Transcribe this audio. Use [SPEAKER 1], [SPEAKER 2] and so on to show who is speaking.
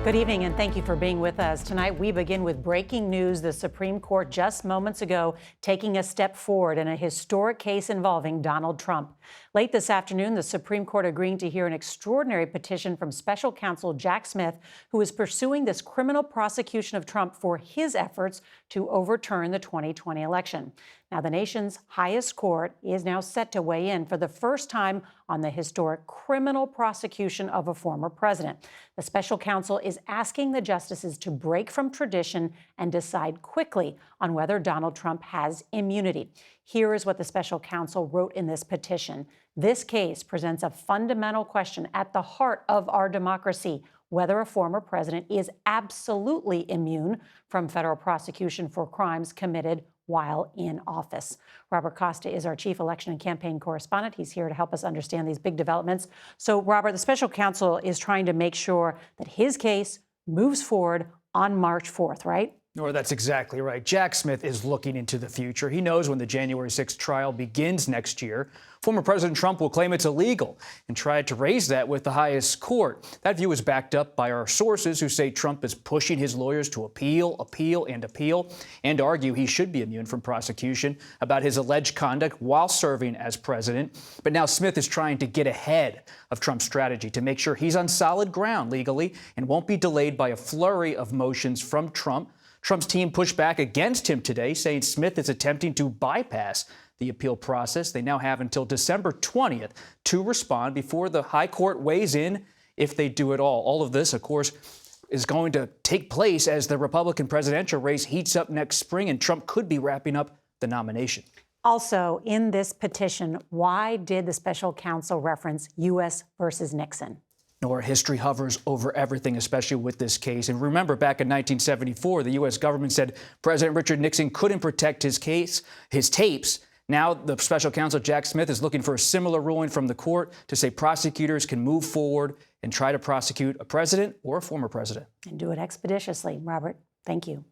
[SPEAKER 1] Good evening, and thank you for being with us. Tonight, we begin with breaking news. The Supreme Court just moments ago taking a step forward in a historic case involving Donald Trump. Late this afternoon, the Supreme Court agreeing to hear an extraordinary petition from special counsel Jack Smith, who is pursuing this criminal prosecution of Trump for his efforts to overturn the 2020 election. Now, the nation's highest court is now set to weigh in for the first time on the historic criminal prosecution of a former president. The special counsel is asking the justices to break from tradition and decide quickly on whether Donald Trump has immunity. Here is what the special counsel wrote in this petition. This case presents a fundamental question at the heart of our democracy: whether a former president is absolutely immune from federal prosecution for crimes committed while in office. Robert Costa is our chief election and campaign correspondent. He's here to help us understand these big developments. So, Robert, the special counsel is trying to make sure that his case moves forward on March 4th, right?
[SPEAKER 2] Nora, that's exactly right. Jack Smith is looking into the future. He knows when the January 6th trial begins next year, former President Trump will claim it's illegal and try to raise that with the highest court. That view is backed up by our sources who say Trump is pushing his lawyers to appeal, and argue he should be immune from prosecution about his alleged conduct while serving as president. But now Smith is trying to get ahead of Trump's strategy to make sure he's on solid ground legally and won't be delayed by a flurry of motions from Trump. Trump's team pushed back against him today, saying Smith is attempting to bypass the appeal process. They now have until December 20th to respond before the high court weighs in, if they do at all. All of this, of course, is going to take place as the Republican presidential race heats up next spring, and Trump could be wrapping up the nomination.
[SPEAKER 1] Also, in this petition, why did the special counsel reference U.S. versus Nixon?
[SPEAKER 2] Nor history hovers over everything, especially with this case. And remember, back in 1974, the U.S. government said President Richard Nixon couldn't protect his tapes. Now, the special counsel Jack Smith is looking for a similar ruling from the court to say prosecutors can move forward and try to prosecute a president or a former president.
[SPEAKER 1] And do it expeditiously. Robert, thank you.